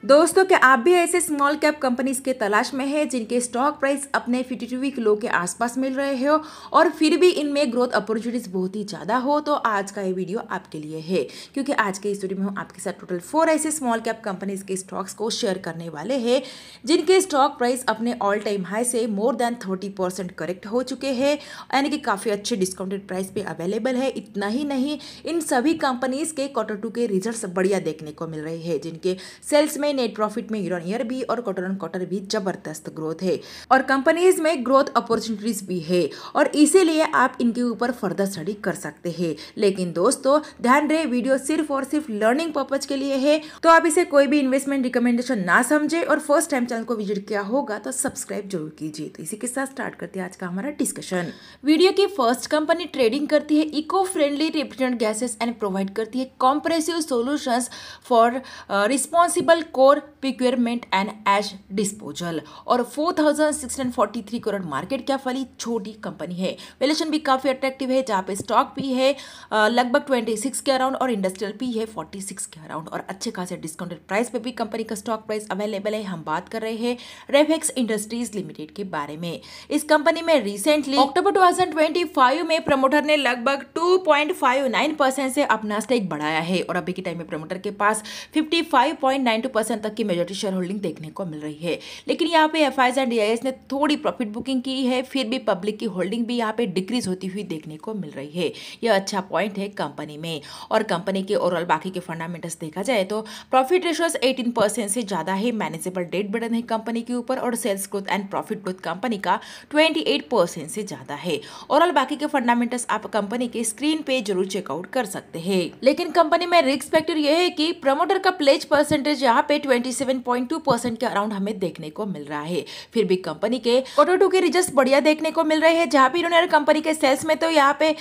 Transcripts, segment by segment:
दोस्तों, क्या आप भी ऐसे स्मॉल कैप कंपनीज के तलाश में हैं जिनके स्टॉक प्राइस अपने 52 वीक लो के आसपास मिल रहे हो और फिर भी इनमें ग्रोथ अपॉर्चुनिटीज बहुत ही ज़्यादा हो? तो आज का ये वीडियो आपके लिए है, क्योंकि आज के इस वीडियो में हम आपके साथ टोटल 4 ऐसे स्मॉल कैप कंपनीज के स्टॉक्स को शेयर करने वाले हैं जिनके स्टॉक प्राइस अपने ऑल टाइम हाई से मोर देन 30% करेक्ट हो चुके हैं, यानी कि काफ़ी अच्छे डिस्काउंटेड प्राइस पे अवेलेबल है। इतना ही नहीं, इन सभी कंपनीज के Q2 के रिजल्ट्स बढ़िया देखने को मिल रहे हैं, जिनके सेल्स में, नेट प्रॉफिट में ईयर ऑन ईयर भी और क्वार्टर ऑन क्वार्टर भी जबरदस्त ग्रोथ है और कंपनीज में ग्रोथ अपॉर्चुनिटीज भी है और इसीलिए आप इनके ऊपर फर्दर स्टडी कर सकते हैं। लेकिन दोस्तों ध्यान रहे, वीडियो सिर्फ और सिर्फ लर्निंग पर्पज के लिए है, तो आप इसे कोई भी इन्वेस्टमेंट रिकमेंडेशन ना समझे और फर्स्ट टाइम चैनल को विजिट किया होगा तो सब्सक्राइब जरूर कीजिए। तो इसी के साथ स्टार्ट करते हैं आज का हमारा डिस्कशन। वीडियो की फर्स्ट कंपनी ट्रेडिंग करती है eco friendly refrigerant gases and provide करती है compressive solutions for responsible core procurement and ash disposal और 4643 करोड़ मार्केट कैप वाली छोटी कंपनी है। वैल्यूएशन भी काफी अट्रैक्टिव है, जहाँ पे स्टॉक भी है लगभग 26 के अराउंड और इंडस्ट्रियल भी है 46 के अराउंड और अच्छे खासे डिस्काउंटेड प्राइस पे भी कंपनी का स्टॉक प्राइस अवेलेबल है। हम बात कर रहे हैं रेफेक्स इंडस्ट्रीज लिमिटेड के बारे में। इस कंपनी में रिसेंटली अक्टूबर 2025 में प्रमोटर ने लगभग 2.59% से अपना स्टेक बढ़ाया है और अभी के टाइम में प्रमोटर के पास 55.92% तक की मेजॉरिटी शेयर होल्डिंग देखने को मिल रही है। लेकिन यहाँ पे एफआईज एंड डीआईएस ने थोड़ी प्रॉफिट बुकिंग की है, फिर भी पब्लिक की होल्डिंग भी यहाँ पे डिक्रीज होती हुई देखने को मिल रही है। यह अच्छा पॉइंट है कंपनी में। और कंपनी के ओवरऑल बाकी के फंडामेंटल्स देखा जाए तो प्रॉफिट रेशियोज 18% से ज्यादा है, मैनेजेबल डेट बर्डन है कंपनी के ऊपर और sales growth and profit growth company का 28% से ज्यादा है। ओवरऑल बाकी के फंडामेंटल्स आप कंपनी के स्क्रीन पे जरूर चेकआउट कर सकते हैं। लेकिन कंपनी में रिस्क फैक्टर यह है कि प्रमोटर का प्लेज परसेंटेज यहाँ पे 27.2% के अराउंड हमें देखने को मिल रहा है। फिर भी कंपनी के Q2 के रिजल्ट्स बढ़िया देखने को मिल रहे हैं, जहाँ पे इन्होंने कंपनी के सेल्स में तो यहाँ पे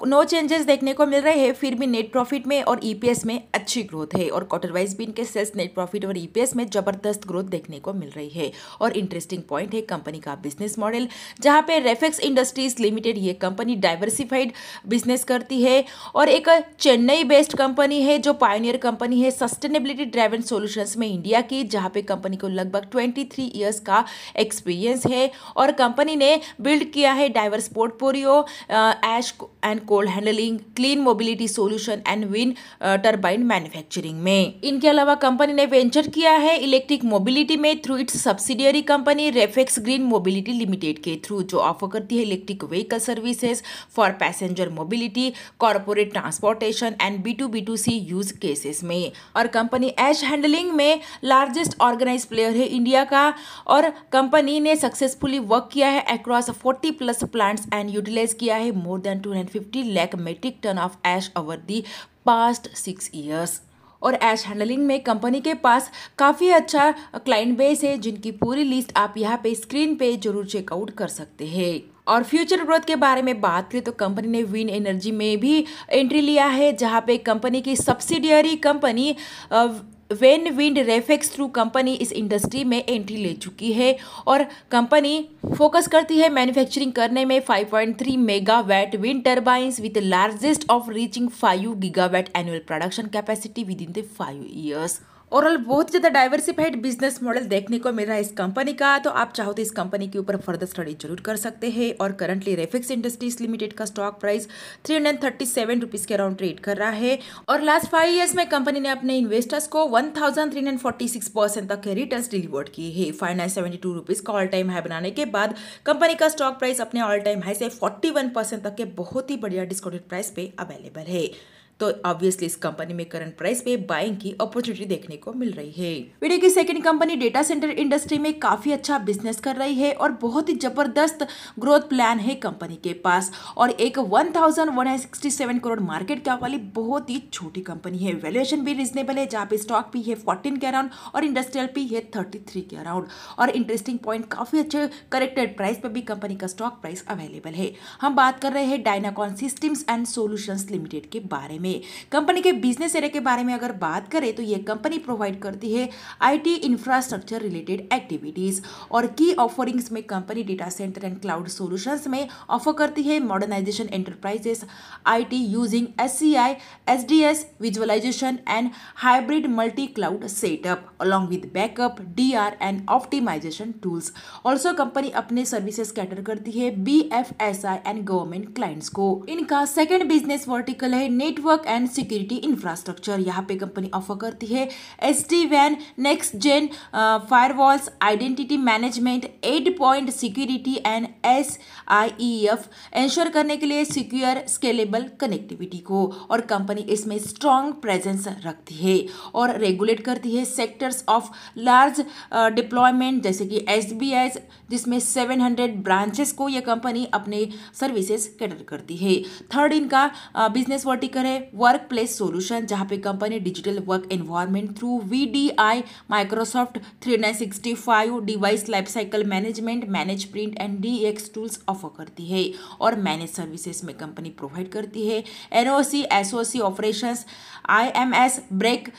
नो चेंजेस देखने को मिल रहे हैं, फिर भी नेट प्रॉफिट में और ईपीएस में अच्छी ग्रोथ है और क्वार्टर वाइज भी इनके सेल्स, नेट प्रॉफिट और ईपीएस में जबरदस्त ग्रोथ देखने को मिल रही है। और इंटरेस्टिंग पॉइंट है कंपनी का बिजनेस मॉडल, जहाँ पे रेफेक्स इंडस्ट्रीज लिमिटेड ये कंपनी डाइवर्सिफाइड बिजनेस करती है और एक चेन्नई बेस्ड कंपनी है जो पायनियर कंपनी है सस्टेनेबिलिटी ड्राइवन सॉल्यूशंस में इंडिया की, जहां पे कंपनी को लगभग 23 इयर्स का एक्सपीरियंस है और कंपनी ने बिल्ड किया है diverse portfolio ash and cold handling, clean mobility solution and wind turbine manufacturing में। इनके अलावा कंपनी ने वेंचर किया है इलेक्ट्रिक मोबिलिटी में through its subsidiary company Refex green mobility limited के थ्रू, जो ऑफर करती है electric vehicle services for passenger mobility, corporate transportation and B2B2C use cases में। और कंपनी एश हैंडलिंग में लार्जेस्ट ऑर्गेनाइज प्लेयर है इंडिया का और कंपनी ने सक्सेसफुली वर्क किया है अक्रॉस 40+ प्लांट्स एंड यूटिलाइज किया है more than 250 lakh metric tonne of ash over the past 6 years. और एश हैंडलिंग में कंपनी के पास काफ़ी अच्छा क्लाइंट बेस है, जिनकी पूरी लिस्ट आप यहाँ पे स्क्रीन पे जरूर चेकआउट कर सकते हैं। और फ्यूचर ग्रोथ के बारे में बात करें तो कंपनी ने विंड एनर्जी में भी एंट्री लिया है, जहाँ पे कंपनी की subsidiary company when wind Refex through company इस इंडस्ट्री में एंट्री ले चुकी है और कंपनी फोकस करती है मैन्युफैक्चरिंग करने में 5.3 megawatt wind turbines with largest of reaching 5 gigawatt annual production capacity with in the 5 years. Overall बहुत ज़्यादा डाइवर्सिफाइड बिजनेस मॉडल देखने को मिल रहा है इस कंपनी का, तो आप चाहो तो इस कंपनी के ऊपर फर्दर स्टडी जरूर कर सकते हैं। और करंटली रेफेक्स इंडस्ट्रीज लिमिटेड का स्टॉक प्राइस 337 रुपीज़ के अराउंड ट्रेड कर रहा है और लास्ट 5 ईयर्स में कंपनी ने अपने इन्वेस्टर्स को 1346% तक के रिटर्न्स डिलीवर्ड किए हैं। 572 रुपीज़ का ऑल टाइम हाई बनाने के बाद कंपनी का स्टॉक प्राइस अपने ऑल टाइम हाई से 41% तक के बहुत ही बढ़िया डिस्काउंटेड प्राइस पे अवेलेबल है। तो ऑब्वियसली इस कंपनी में करंट प्राइस पे बाइंग की अपॉर्चुनिटी देखने को मिल रही है। वीडियो की second company data centre industry में काफी अच्छा बिजनेस कर रही है और बहुत ही जबरदस्त ग्रोथ प्लान है कंपनी के पास और एक 1167 करोड़ मार्केट कैप वाली बहुत ही छोटी कंपनी है। वैल्यूएशन भी रिजनेबल है, जहाँ पे स्टॉक भी है 14 के अराउंड और इंडस्ट्रियल भी है 33 के अराउंड। और इंटरेस्टिंग पॉइंट, काफी अच्छे करेक्टेड प्राइस पे भी कंपनी का स्टॉक प्राइस अवेलेबल है। हम बात कर रहे हैं डायनाकॉन सिस्टम्स एंड सॉल्यूशंस लिमिटेड के बारे में। में। कंपनी के बिजनेस एरिया के बारे में अगर बात करें तो ये कंपनी प्रोवाइड करती है IT इंफ्रास्ट्रक्चर रिलेटेड एक्टिविटीज और की ऑफरिंग्स में company data centre and cloud solutions में ऑफर करती है modernisation enterprises IT using SCI SDS visualisation and hybrid multi cloud setup along with backup DR and optimization tools। Also company अपने services cater करती है BFSI and government clients को। इनका second business vertical है network and security infrastructure. यहाँ पे company offer करती है SD-WAN next gen firewalls identity management 8 point security and SIEF ensure करने के लिए सिक्योर स्केलेबल कनेक्टिविटी को। और कंपनी इसमें स्ट्रॉन्ग प्रेजेंस रखती है और रेगुलेट करती है सेक्टर्स ऑफ लार्ज डिप्लॉयमेंट जैसे कि SBI जिसमें 700 ब्रांचेस को यह कंपनी अपने सर्विसेज कैटर करती है। थर्ड इनका बिजनेस वर्टिकल है वर्क प्लेस सोल्यूशन जहाँ पे company digital work environment through VDI Microsoft 365 device life cycle management manage print and DX tools offer करती है। और मैनेज सर्विसेज में कंपनी प्रोवाइड करती है NOC SOC ऑपरेशंस IMS break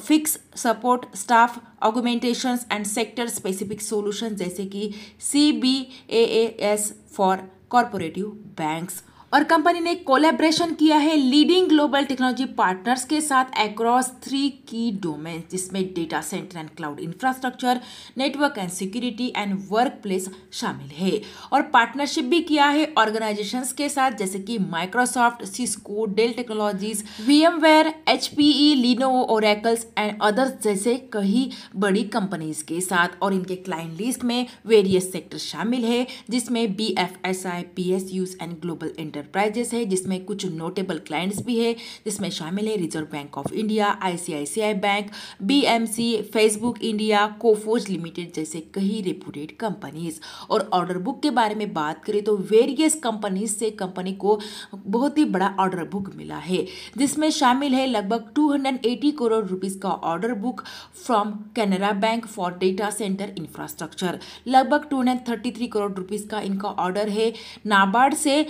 fix support staff augmentations and sector specific solution जैसे कि CBAAS for corporative banks. और कंपनी ने कोलैबोरेशन किया है लीडिंग ग्लोबल टेक्नोलॉजी पार्टनर्स के साथ अक्रॉस 3 की डोमेन जिसमें data centre and cloud infrastructure network and security and work place शामिल है। और पार्टनरशिप भी किया है ऑर्गेनाइजेशंस के साथ जैसे कि Microsoft Cisco Dell technologies VMware HPE Lenovo oracles and others जैसे कई बड़ी कंपनीज के साथ। और इनके क्लाइंट लिस्ट में वेरियस सेक्टर शामिल है जिसमें BFSI PSUs and global enterprises है जिसमें कुछ नोटेबल क्लाइंट्स भी है जिसमें शामिल है reserve bank of India ICICI bank BMC Facebook India Coforge limited जैसे कई रेपुटेड कंपनीज। और ऑर्डर बुक के बारे में बात करें तो वेरियस कंपनीज से कंपनी को बहुत ही बड़ा ऑर्डर बुक मिला है जिसमें शामिल है लगभग 280 करोड़ रुपीस का order book from Canara bank for data centre infrastructure. लगभग 233 करोड़ रुपीस का इनका ऑर्डर है नाबार्ड से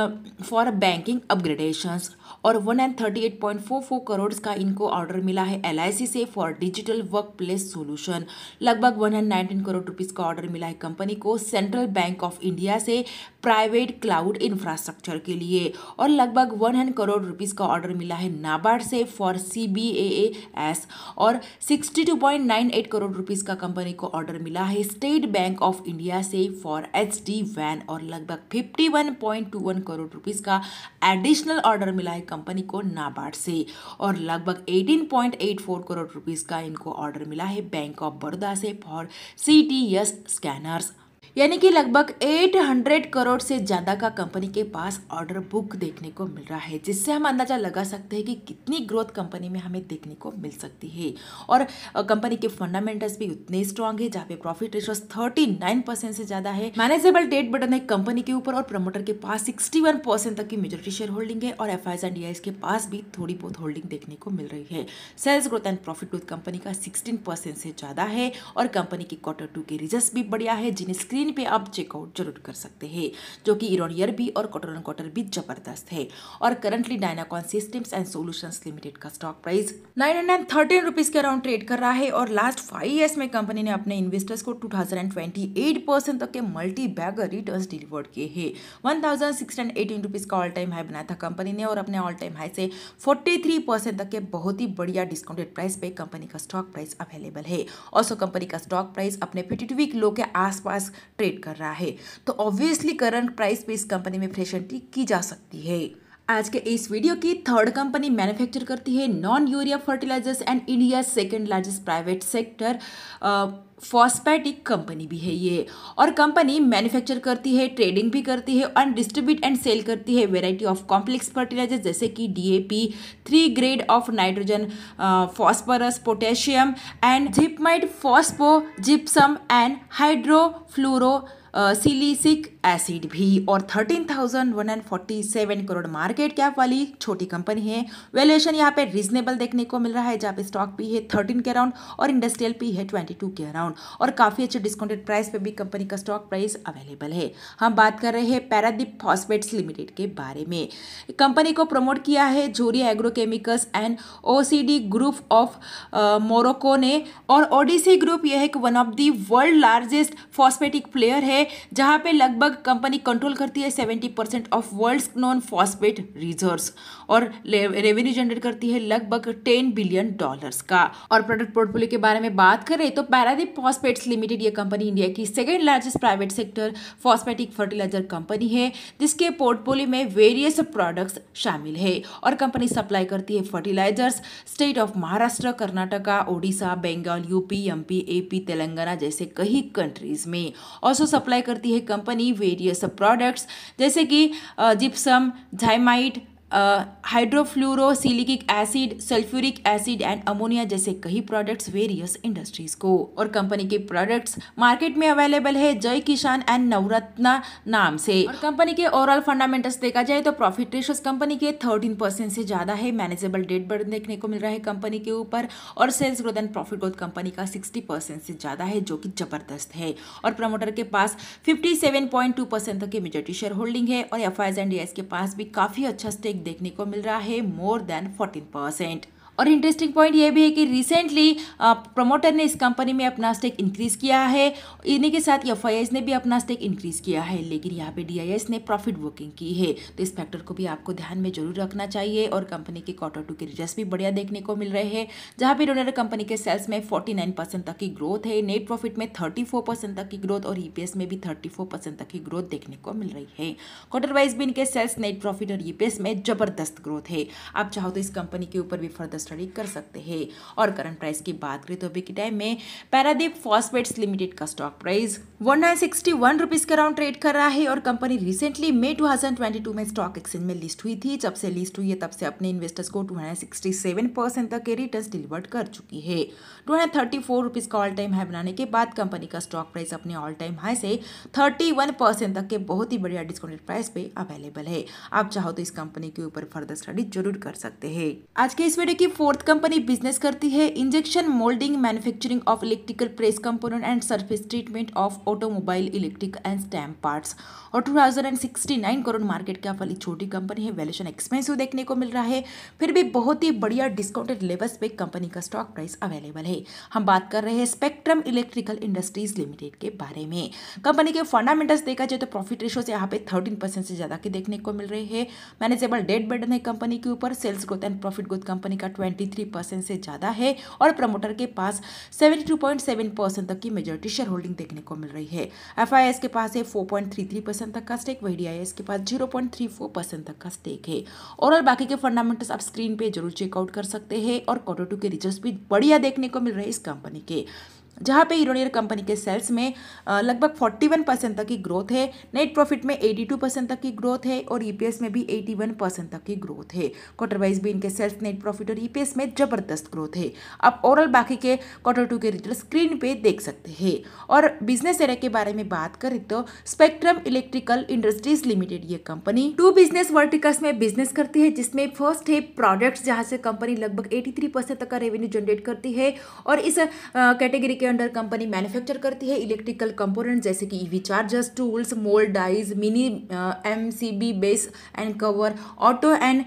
फॉर बैंकिंग अपग्रेडेशंस। और 138.44 करोड़ का इनको ऑर्डर मिला है LIC से for digital work place solution. लगभग 119 करोड़ रुपीस का ऑर्डर मिला है कंपनी को सेंट्रल बैंक ऑफ इंडिया से प्राइवेट क्लाउड इंफ्रास्ट्रक्चर के लिए। और लगभग 100 करोड़ रुपीस का ऑर्डर मिला है नाबार्ड से फॉर CBAAS। और 62.98 करोड़ रुपीस का कंपनी को ऑर्डर मिला है स्टेट बैंक ऑफ इंडिया से फॉर SD-WAN। और लगभग 51.21 करोड़ रुपीस का एडिशनल ऑर्डर मिला है कंपनी को नाबार्ड से। और लगभग 18.84 करोड़ रुपीस का इनको ऑर्डर मिला है बैंक ऑफ बड़ौदा से फॉर CTS स्कैनर्स। यानी कि लगभग 800 करोड़ से ज़्यादा का कंपनी के पास ऑर्डर बुक देखने को मिल रहा है जिससे हम अंदाजा लगा सकते हैं कि कितनी ग्रोथ कंपनी में हमें देखने को मिल सकती है। और कंपनी के फंडामेंटल्स भी उतने स्ट्रांग है जहाँ पे प्रॉफिट रेशियो 39% से ज़्यादा है। मैनेजेबल डेट बटन है कंपनी के ऊपर और प्रमोटर के पास 61% तक की मेजोरिटी शेयर होल्डिंग है और FIs एंड DIs के पास भी थोड़ी बहुत होल्डिंग देखने को मिल रही है। Sales growth and profit growth company का 16% से ज़्यादा है और कंपनी की Q2 के रिजल्ट्स भी बढ़िया है जिन्हें स्क्रीन पे आप चेकआउट जरूर कर सकते हैं जो कि ईयर ऑन ईयर भी और क्वार्टर भी जबरदस्त है। और currently Dynacon systems and solutions limited का स्टॉक प्राइस 913 रुपीज के अराउंड ट्रेड कर रहा है और लास्ट 5 इयर्स में कंपनी ने अपने इन्वेस्टर्स को 2028% तक के मल्टी बैगर रिटर्न्स डिलीवर्ड किए हैं। 1618 रुपीज का ऑल टाइम हाई बनाया था कंपनी ने और अपने ऑल टाइम हाई से 43% तक के बहुत ही बढ़िया डिस्काउंटेड प्राइस पे कंपनी का स्टॉक प्राइस अवेलेबल है। ऑल्सो कंपनी का स्टॉक प्राइस अपने 52 वीक लो के आसपास ट्रेड कर रहा है तो ऑब्वियसली करंट प्राइस पे इस कंपनी में फ्रेश एंट्री की जा सकती है। आज के इस वीडियो की थर्ड कंपनी मैन्युफैक्चर करती है non urea fertilisers and India second largest private sector phosphatic company भी है ये। और कंपनी मैन्युफैक्चर करती है ट्रेडिंग भी करती है और डिस्ट्रीब्यूट एंड सेल करती है वेराइटी ऑफ कॉम्प्लेक्स फर्टिलाइजर्स जैसे कि DAP 3 grade of nitrogen phosphorus potassium and जिपमाइट phosphogypsum and hydrofluorosilicic acid भी, और 13,147 करोड़ मार्केट कैप वाली छोटी कंपनी है। वैल्यूएशन यहाँ पे रीजनेबल देखने को मिल रहा है, जहाँ पे स्टॉक पी है 13 के अराउंड और इंडस्ट्रियल पी है 22 के अराउंड, और काफी अच्छे डिस्काउंटेड प्राइस पे भी कंपनी का स्टॉक प्राइस अवेलेबल है। हम बात कर रहे हैं पैरादीप फॉस्फेट्स लिमिटेड के बारे में। कंपनी को प्रमोट किया है Zuari agrochemicals and OCD group of Morocco ने, और ओडीसी ग्रुप यह एक one of the world largest phosphatic player है, जहां पे लगभग कंपनी कंट्रोल करती है 70% of world's non phosphate reserves, और रेवेन्यू जनरेट करती है लगभग $10 बिलियन का। और प्रोडक्ट पोर्टफोलियो के बारे में बात करें तो पैरादीप फॉस्फेट्स लिमिटेड ये कंपनी इंडिया की second largest private sector phosphatic fertiliser company है, जिसके पोर्टफोलियो में वेरियस प्रोडक्ट्स शामिल है, और कंपनी सप्लाई करती है fertilisers state of Maharashtra, Karnataka, Odisha, Bengal, UP, MP, AP, Telangana जैसे कई कंट्रीज में। ऑल्सो सप्लाई करती है कंपनी वेरियस प्रोडक्ट्स जैसे कि जिप्सम, झाइमाइट, hydrofluorosilicic acid, sulphuric acid and ammonia जैसे कई प्रोडक्ट्स वेरियस इंडस्ट्रीज को। और कंपनी के प्रोडक्ट्स मार्केट में अवेलेबल है जय किसान एंड नवरत्ना नाम से। और कंपनी के ओवरऑल फंडामेंटल्स देखा जाए तो प्रॉफिट रेशियोज कंपनी के 13% से ज्यादा है, मैनेजेबल डेट बर्डन देखने को मिल रहा है कंपनी के ऊपर, और sales growth and profit growth company का 60% से ज्यादा है, जो कि जबरदस्त है। और प्रमोटर के पास 57.2% तक की मेजॉरिटी शेयर होल्डिंग है, और एफआईएस एंड डीआईएस के पास भी काफी अच्छा स्टेक देखने को मिल रहा है, मोर देन 14%। और इंटरेस्टिंग पॉइंट ये भी है कि रिसेंटली प्रमोटर ने इस कंपनी में अपना स्टेक इंक्रीज किया है, इन्हीं के साथ एफआईआईएस ने भी अपना स्टेक इंक्रीज किया है, लेकिन यहाँ पे डीआईएस ने प्रॉफिट बुकिंग की है, तो इस फैक्टर को भी आपको ध्यान में जरूर रखना चाहिए। और कंपनी के Q2 के रिजल्ट्स भी बढ़िया देखने को मिल रहे हैं, जहाँ पे इन्होंने कंपनी के सेल्स में 49% तक की ग्रोथ है, नेट प्रॉफिट में 34% तक की ग्रोथ, और ईपीएस में भी 34% तक की ग्रोथ देखने को मिल रही है। क्वार्टर वाइज भी इनके सेल्स, नेट प्रॉफिट और ईपीएस में जबरदस्त ग्रोथ है। आप चाहो तो इस कंपनी के ऊपर भी फर्दर स्टडी कर सकते हैं। और करंट प्राइस की बात करें तो अभी के टाइम में पैरादीप फॉस्फेट्स लिमिटेड का स्टॉक प्राइस 1961 रुपीज के अराउंड ट्रेड कर रहा है, और कंपनी रिसेंटली मई 2022 में स्टॉक एक्सचेंज में लिस्ट हुई थी। जब से लिस्ट हुई है तब से अपने इन्वेस्टर्स को 267% तक के रिटर्न्स डिलीवर्ड कर चुकी है। 234 रुपीज का ऑल टाइम हाई बनाने के बाद कंपनी का स्टॉक प्राइस अपने ऑल टाइम हाई से 31% तक के बहुत ही बढ़िया डिस्काउंटेड प्राइस पे अवेलेबल है। आप चाहो तो इस कंपनी के ऊपर फर्दर स्टडी जरूर कर सकते हैं। आज के इस वीडियो की फोर्थ कंपनी बिजनेस करती है injection moulding manufacturing of electrical press component and surface treatment of automobile electric and stamp parts, और 2069 करोड़ मार्केट कैप वाली छोटी कंपनी है। वैल्यूएशन एक्सपेंसिव देखने को मिल रहा है, फिर भी बहुत ही बढ़िया डिस्काउंटेड लेवल्स पे कंपनी का स्टॉक प्राइस अवेलेबल है। हम बात कर रहे हैं स्पेक्ट्रम इलेक्ट्रिकल इंडस्ट्रीज लिमिटेड के बारे में। कंपनी के फंडामेंटल्स देखा जाए तो प्रॉफिट रेशियो से यहाँ पे 13% से ज्यादा के देखने को मिल रहे हैं, मैनेजेबल डेट बर्डन है कंपनी के ऊपर, sales growth and profit growth company का 23% से ज्यादा है, और प्रमोटर के पास 72.7% तक की मेजॉरिटी शेयर होल्डिंग देखने को मिल रही है। एफआईआईएस के पास है 4.33% तक का स्टेक, वही डीआईएस के पास 0.34% तक का स्टेक है। और बाकी के फंडामेंटल्स आप स्क्रीन पे जरूर चेकआउट कर सकते हैं, और Q2 के रिजल्ट्स भी बढ़िया देखने को मिल रहे हैं इस कंपनी के, जहाँ पे ईयर कंपनी के सेल्स में लगभग 41% तक की ग्रोथ है, नेट प्रॉफिट में 82% तक की ग्रोथ है, और ईपीएस में भी 81% तक की ग्रोथ है। क्वार्टर वाइज भी इनके सेल्स, नेट प्रॉफिट और ईपीएस में जबरदस्त ग्रोथ है। आप ओवरऑल बाकी के Q2 के रिजल्ट स्क्रीन पे देख सकते हैं। और बिजनेस एरिया के बारे में बात करें तो स्पेक्ट्रम इलेक्ट्रिकल इंडस्ट्रीज लिमिटेड ये कंपनी 2 बिजनेस वर्टिकल्स में बिजनेस करती है, जिसमें फर्स्ट है प्रोडक्ट्स, जहाँ से कंपनी लगभग 83% तक का रेवेन्यू जनरेट करती है, और इस कैटेगरी के अंडर कंपनी मैन्युफैक्चर करती है इलेक्ट्रिकल कंपोनेंट जैसे कि EV chargers, tools, mould dies, mini MCB base and cover, auto and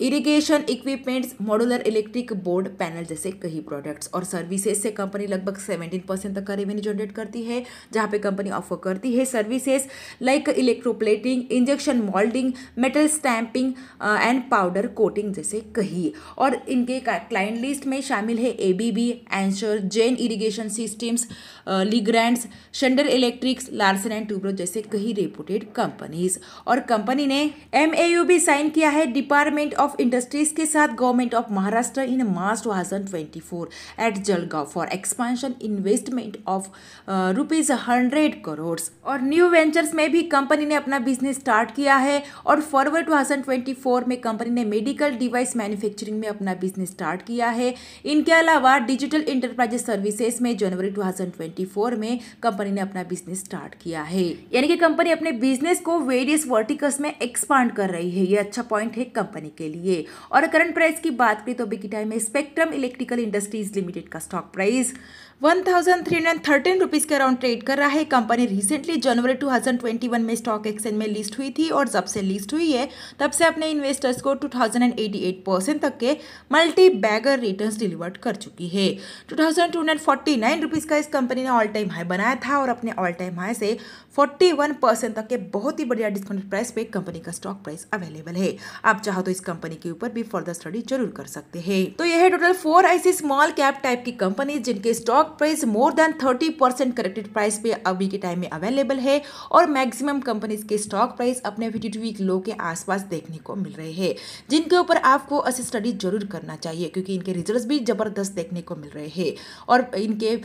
irrigation equipments, modular electric board panel जैसे कई प्रोडक्ट्स। और सर्विसेज से कंपनी लगभग 17% तक का रेवेन्यू जनरेट करती है, जहाँ पे कंपनी ऑफर करती है services like electroplating, injection moulding, metal stamping and powder coating जैसे कई। और इनके क्लाइंट लिस्ट में शामिल है ABB, Anchor, Jain irrigation systems, Legrands, Schneider electrics, Larsen and Toubro जैसे कई रेपुटेड कंपनीज। और कंपनी ने MAU भी साइन किया है डिपार्टमेंट ऑफ इंडस्ट्रीज के साथ government of Maharashtra in March 2024 at Jalgaon for expansion investment of ₹100 crore. और न्यू वेंचर्स में भी कंपनी ने अपना बिजनेस स्टार्ट किया है और फरवरी 2024 में कंपनी ने मेडिकल डिवाइस मैन्युफैक्चरिंग में अपना बिजनेस स्टार्ट किया है। इनके अलावा डिजिटल इंटरप्राइजेस सर्विसेज में जनवरी 2024 में कंपनी ने अपना बिजनेस स्टार्ट किया है। यानी कि कंपनी अपने बिजनेस को वेरियस वर्टिकल्स में एक्सपांड कर रही है। ये अच्छा पॉइंट है कंपनी के लिए। और करंट प्राइस की बात करें तो अभी के टाइम में स्पेक्ट्रम इलेक्ट्रिकल इंडस्ट्रीज लिमिटेड का स्टॉक प्राइस 1313 रुपीज़ के अराउंड ट्रेड कर रहा है। कंपनी रिसेंटली जनवरी 2021 में स्टॉक एक्सचेंज में लिस्ट हुई थी और जब से लिस्ट हुई है तब से अपने इन्वेस्टर्स को 2088% तक के मल्टी बैगर रिटर्न्स डिलीवर्ड कर चुकी है। 2249 रुपीज़ का इस कंपनी ने ऑल टाइम हाई बनाया था और अपने ऑल टाइम हाई से 41% तक के बहुत ही बढ़िया डिस्काउंटेड प्राइस पे कंपनी का स्टॉक प्राइस अवेलेबल है। आप चाहो तो इस कंपनी के ऊपर भी फर्दर स्टडी जरूर कर सकते हैं। तो यह है टोटल 4 ऐसी स्मॉल कैप टाइप की कंपनी जिनके stock price more than 30% corrected price पे अभी के टाइम में अवेलेबल है और मैक्सिमम कंपनीज के स्टॉक प्राइस अपने 52 वीक लो के आसपास देखने को मिल रहे हैं, जिनके ऊपर आपको ऐसे स्टडी जरूर करना चाहिए क्योंकि इनके रिजल्ट्स भी जबरदस्त देखने को मिल रहे हैं और इनके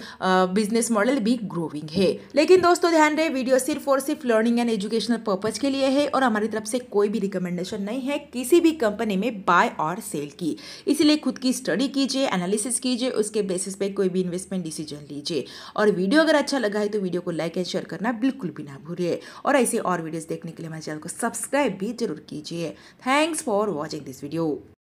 बिजनेस मॉडल भी ग्रोइंग है। लेकिन दोस्तों ध्यान रहे, वीडियो सिर्फ और सिर्फ लर्निंग एंड एजुकेशनल पर्पज के लिए है और हमारी तरफ से कोई भी रिकमेंडेशन नहीं है किसी भी कंपनी में बाय और सेल की। इसीलिए खुद की स्टडी कीजिए, एनालिसिस कीजिए, उसके बेसिस पे कोई भी इन्वेस्टमेंट डिसीजन लीजिए। और वीडियो अगर अच्छा लगा है तो वीडियो को लाइक एंड शेयर करना बिल्कुल भी ना भूलिए और ऐसे और वीडियोस देखने के लिए हमारे चैनल को सब्सक्राइब भी जरूर कीजिए। Thanks for watching this video.